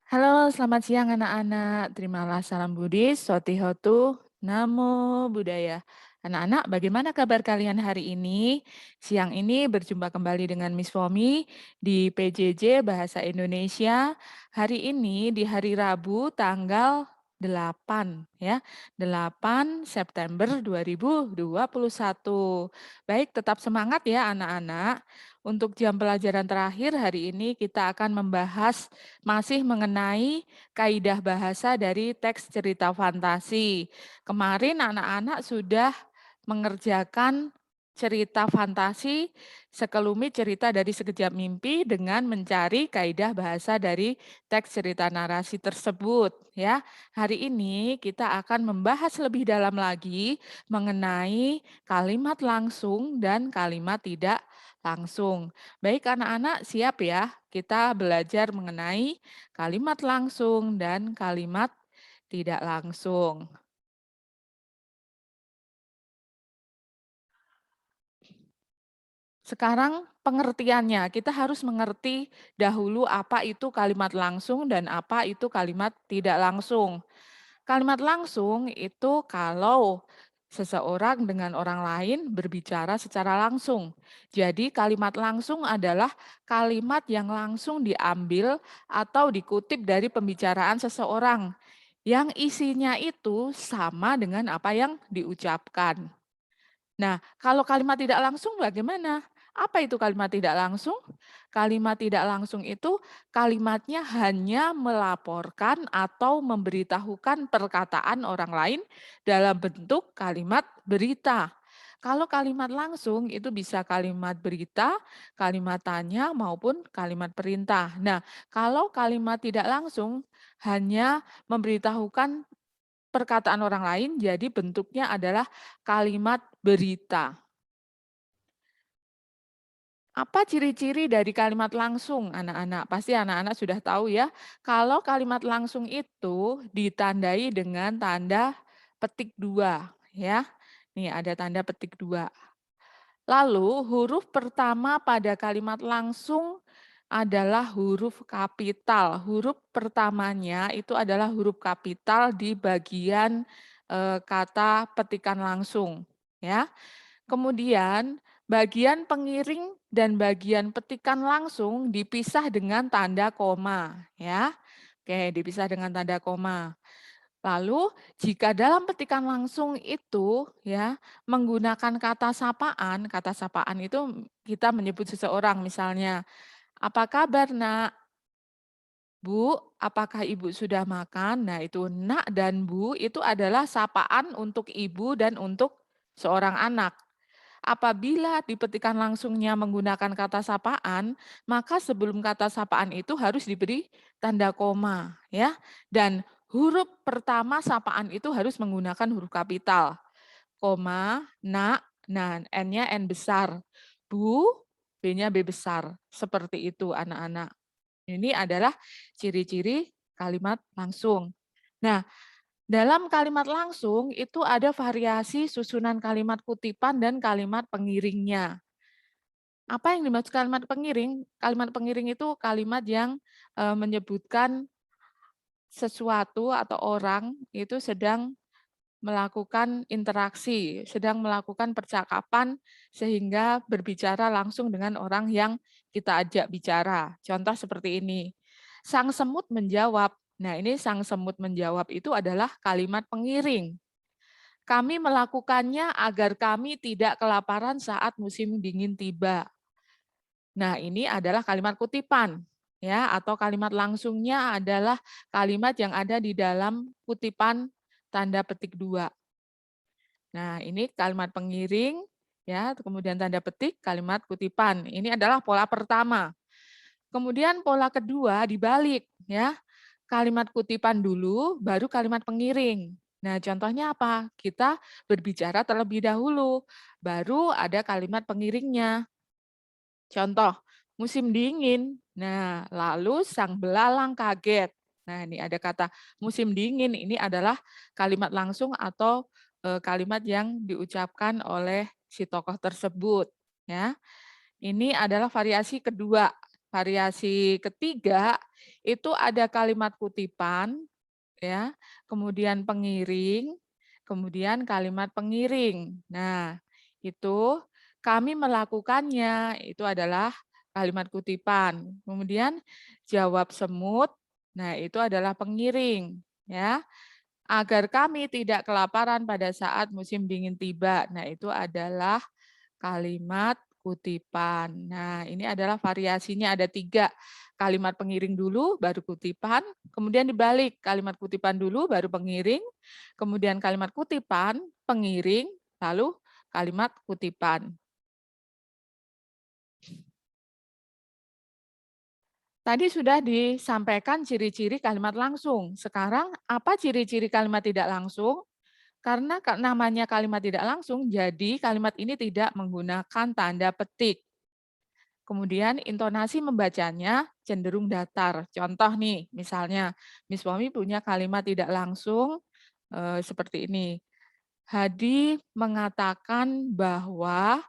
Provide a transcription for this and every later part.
Halo, selamat siang anak-anak. Terimalah salam Buddhis, Sotihotu, Namo Buddhaya. Anak-anak, bagaimana kabar kalian hari ini? Siang ini berjumpa kembali dengan Miss Fomi di PJJ Bahasa Indonesia. Hari ini di hari Rabu tanggal 8 ya, 8 September 2021. Baik, tetap semangat ya anak-anak. Untuk jam pelajaran terakhir hari ini kita akan membahas masih mengenai kaidah bahasa dari teks cerita fantasi. Kemarin anak-anak sudah mengerjakan cerita fantasi sekelumit cerita dari sekejap mimpi dengan mencari kaidah bahasa dari teks cerita narasi tersebut ya. Hari ini kita akan membahas lebih dalam lagi mengenai kalimat langsung dan kalimat tidak langsung. Baik anak-anak siap ya? Kita belajar mengenai kalimat langsung dan kalimat tidak langsung. Sekarang pengertiannya, kita harus mengerti dahulu apa itu kalimat langsung dan apa itu kalimat tidak langsung. Kalimat langsung itu kalau seseorang dengan orang lain berbicara secara langsung. Jadi kalimat langsung adalah kalimat yang langsung diambil atau dikutip dari pembicaraan seseorang yang isinya itu sama dengan apa yang diucapkan. Nah, kalau kalimat tidak langsung bagaimana? Apa itu kalimat tidak langsung? Kalimat tidak langsung itu kalimatnya hanya melaporkan atau memberitahukan perkataan orang lain dalam bentuk kalimat berita. Kalau kalimat langsung itu bisa kalimat berita, kalimat tanya maupun kalimat perintah. Nah, kalau kalimat tidak langsung hanya memberitahukan perkataan orang lain, jadi bentuknya adalah kalimat berita. Apa ciri-ciri dari kalimat langsung, anak-anak? Pasti anak-anak sudah tahu ya, kalau kalimat langsung itu ditandai dengan tanda petik 2, ya. Nih ada tanda petik 2. Lalu huruf pertama pada kalimat langsung adalah huruf kapital. Huruf pertamanya itu adalah huruf kapital di bagian kata petikan langsung, ya. Kemudian bagian pengiring dan bagian petikan langsung dipisah dengan tanda koma, ya. Oke, dipisah dengan tanda koma. Lalu jika dalam petikan langsung itu ya menggunakan kata sapaan itu kita menyebut seseorang misalnya, "Apa kabar, Nak? Bu, apakah Ibu sudah makan?" Nah, itu Nak dan Bu itu adalah sapaan untuk ibu dan untuk seorang anak. Apabila di petikan langsungnya menggunakan kata sapaan, maka sebelum kata sapaan itu harus diberi tanda koma, ya. Dan huruf pertama sapaan itu harus menggunakan huruf kapital. Koma, nak, nah N-nya N besar. Bu, B-nya B besar. Seperti itu anak-anak. Ini adalah ciri-ciri kalimat langsung. Nah, dalam kalimat langsung itu ada variasi susunan kalimat kutipan dan kalimat pengiringnya. Apa yang dimaksud kalimat pengiring? Kalimat pengiring itu kalimat yang menyebutkan sesuatu atau orang itu sedang melakukan interaksi, sedang melakukan percakapan sehingga berbicara langsung dengan orang yang kita ajak bicara. Contoh seperti ini. Sang semut menjawab. Nah, ini sang semut menjawab itu adalah kalimat pengiring. Kami melakukannya agar kami tidak kelaparan saat musim dingin tiba. Nah, ini adalah kalimat kutipan ya atau kalimat langsungnya adalah kalimat yang ada di dalam kutipan tanda petik 2. Nah, ini kalimat pengiring ya, kemudian tanda petik, kalimat kutipan. Ini adalah pola pertama. Kemudian pola kedua dibalik ya. Kalimat kutipan dulu, baru kalimat pengiring. Nah, contohnya apa? Kita berbicara terlebih dahulu, baru ada kalimat pengiringnya. Contoh, musim dingin. Nah, lalu sang belalang kaget. Nah, ini ada kata musim dingin. Ini adalah kalimat langsung atau kalimat yang diucapkan oleh si tokoh tersebut. Ya, ini adalah variasi kedua. variasi ketiga itu ada kalimat kutipan, ya, kemudian pengiring, kemudian kalimat pengiring. Nah, itu kami melakukannya, itu adalah kalimat kutipan. Kemudian jawab semut, nah itu adalah pengiring, ya. Agar kami tidak kelaparan pada saat musim dingin tiba. Nah, itu adalah kalimat kutipan. Nah, ini adalah variasinya ada 3. Kalimat pengiring dulu, baru kutipan, kemudian dibalik. Kalimat kutipan dulu, baru pengiring, kemudian kalimat kutipan, pengiring, lalu kalimat kutipan. Tadi sudah disampaikan ciri-ciri kalimat langsung. Sekarang apa ciri-ciri kalimat tidak langsung? Karena namanya kalimat tidak langsung, jadi kalimat ini tidak menggunakan tanda petik. Kemudian intonasi membacanya cenderung datar. Contoh nih, misalnya Miss Wami punya kalimat tidak langsung seperti ini. Hadi mengatakan bahwa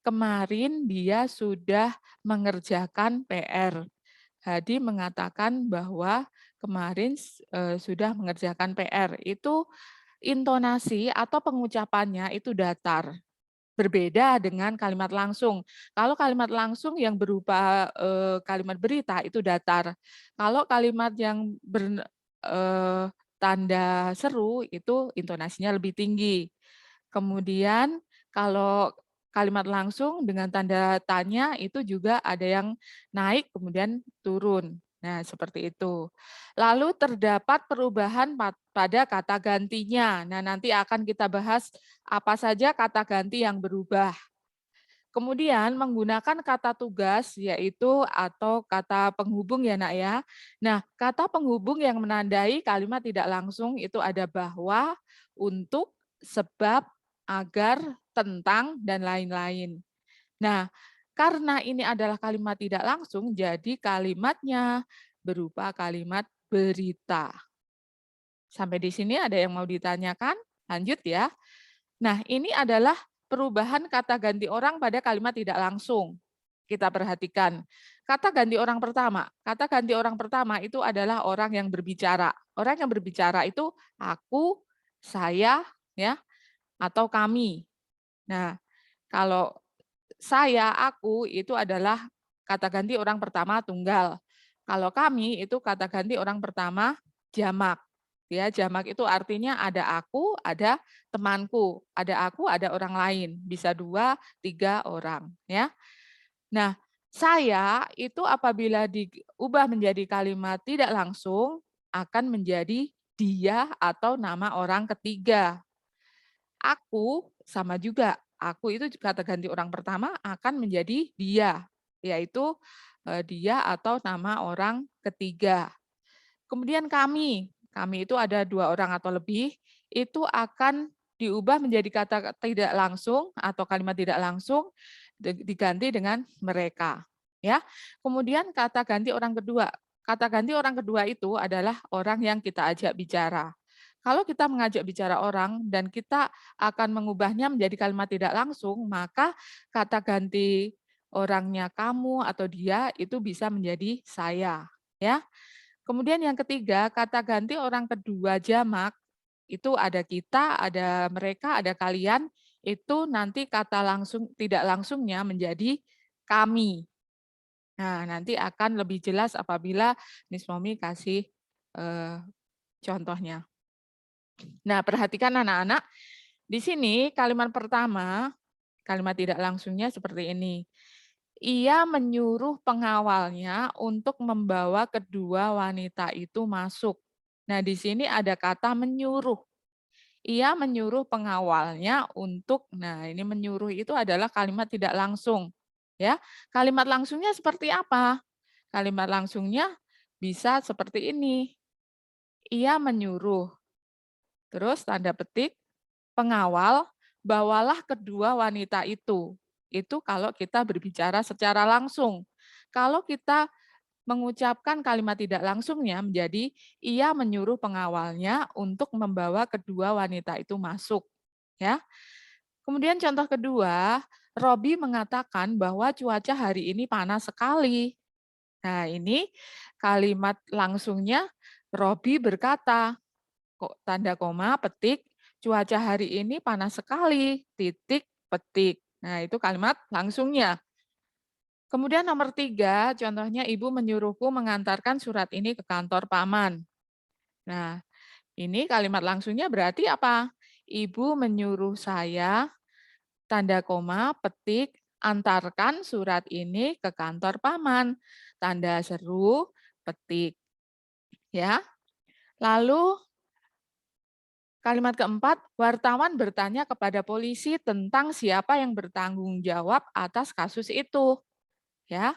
kemarin dia sudah mengerjakan PR. Hadi mengatakan bahwa kemarin sudah mengerjakan PR. Itu intonasi atau pengucapannya itu datar. Berbeda dengan kalimat langsung. Kalau kalimat langsung yang berupa, kalimat berita itu datar. Kalau kalimat yang tanda seru itu intonasinya lebih tinggi. Kemudian kalau kalimat langsung dengan tanda tanya itu juga ada yang naik kemudian turun. Nah, seperti itu. Lalu terdapat perubahan pada kata gantinya. Nah, nanti akan kita bahas apa saja kata ganti yang berubah. Kemudian menggunakan kata tugas yaitu atau kata penghubung ya Nak ya. Nah, kata penghubung yang menandai kalimat tidak langsung itu ada bahwa, untuk, sebab, agar, tentang, dan lain-lain. Nah, karena ini adalah kalimat tidak langsung, jadi kalimatnya berupa kalimat berita. Sampai di sini ada yang mau ditanyakan? Lanjut ya. Nah, ini adalah perubahan kata ganti orang pada kalimat tidak langsung. Kita perhatikan. Kata ganti orang pertama. Kata ganti orang pertama itu adalah orang yang berbicara. Orang yang berbicara itu aku, saya, ya, atau kami. Nah, kalau saya, aku itu adalah kata ganti orang pertama tunggal. Kalau kami itu kata ganti orang pertama jamak. Ya, jamak itu artinya ada aku, ada temanku, ada aku, ada orang lain, bisa 2, 3 orang, ya. Nah, saya itu apabila diubah menjadi kalimat tidak langsung akan menjadi dia atau nama orang ketiga. Aku sama juga, aku itu kata ganti orang pertama akan menjadi dia, yaitu dia atau nama orang ketiga. Kemudian kami itu ada 2 orang atau lebih, itu akan diubah menjadi kata tidak langsung atau kalimat tidak langsung diganti dengan mereka, ya. Kemudian kata ganti orang kedua. Kata ganti orang kedua itu adalah orang yang kita ajak bicara. Kalau kita mengajak bicara orang dan kita akan mengubahnya menjadi kalimat tidak langsung, maka kata ganti orangnya kamu atau dia itu bisa menjadi saya, ya. Kemudian yang ketiga, kata ganti orang kedua jamak, itu ada kita, ada mereka, ada kalian, itu nanti kata langsung tidak langsungnya menjadi kami. Nah, nanti akan lebih jelas apabila Miss Momi kasih eh, contohnya. Nah, perhatikan anak-anak, di sini kalimat pertama, kalimat tidak langsungnya seperti ini. Ia menyuruh pengawalnya untuk membawa kedua wanita itu masuk. Nah, di sini ada kata menyuruh. Ia menyuruh pengawalnya untuk, nah ini menyuruh itu adalah kalimat tidak langsung. Ya, kalimat langsungnya seperti apa? Kalimat langsungnya bisa seperti ini. Ia menyuruh. Terus tanda petik, pengawal, bawalah kedua wanita itu. Itu kalau kita berbicara secara langsung. Kalau kita mengucapkan kalimat tidak langsungnya menjadi ia menyuruh pengawalnya untuk membawa kedua wanita itu masuk. Ya. Kemudian contoh kedua, Robi mengatakan bahwa cuaca hari ini panas sekali. Nah, ini kalimat langsungnya Robi berkata, kok tanda koma, petik, cuaca hari ini panas sekali, titik, petik. Nah, itu kalimat langsungnya. Kemudian nomor 3, contohnya ibu menyuruhku mengantarkan surat ini ke kantor paman. Nah, ini kalimat langsungnya berarti apa? Ibu menyuruh saya, tanda koma, petik, antarkan surat ini ke kantor paman. Tanda seru, petik. Ya. Lalu kalimat keempat, wartawan bertanya kepada polisi tentang siapa yang bertanggung jawab atas kasus itu. Ya,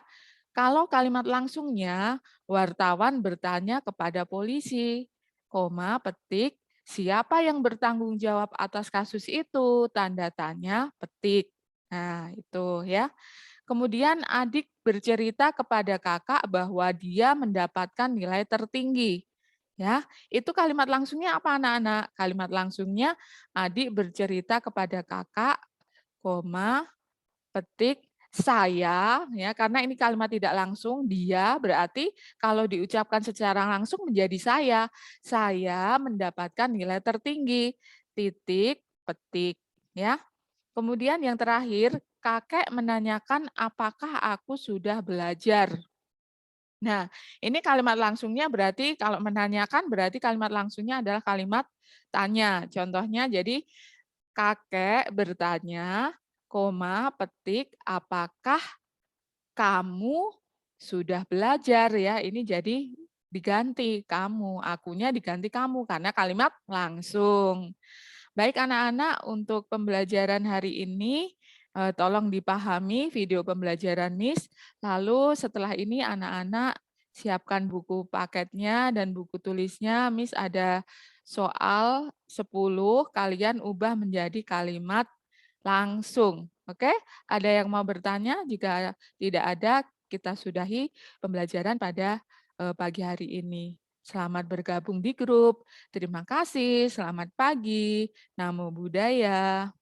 kalau kalimat langsungnya, wartawan bertanya kepada polisi, koma, petik, siapa yang bertanggung jawab atas kasus itu, tanda tanya, petik. Nah, itu ya. Kemudian adik bercerita kepada kakak bahwa dia mendapatkan nilai tertinggi. Ya, itu kalimat langsungnya apa anak-anak? Kalimat langsungnya adik bercerita kepada kakak, koma, petik, saya, ya karena ini kalimat tidak langsung, dia berarti kalau diucapkan secara langsung menjadi saya. Saya mendapatkan nilai tertinggi, titik, petik. Ya. Kemudian yang terakhir, kakek menanyakan apakah aku sudah belajar. Nah, ini kalimat langsungnya berarti kalau menanyakan berarti kalimat langsungnya adalah kalimat tanya. Contohnya jadi kakek bertanya, koma, petik, apakah kamu sudah belajar ya? Ini jadi diganti kamu, akunya diganti kamu karena kalimat langsung. Baik anak-anak, untuk pembelajaran hari ini tolong dipahami video pembelajaran Miss. Lalu setelah ini anak-anak siapkan buku paketnya dan buku tulisnya. Miss ada soal 10, kalian ubah menjadi kalimat langsung. Oke, ada yang mau bertanya? Jika tidak ada, kita sudahi pembelajaran pada pagi hari ini. Selamat bergabung di grup. Terima kasih, selamat pagi. Namo Buddhaya.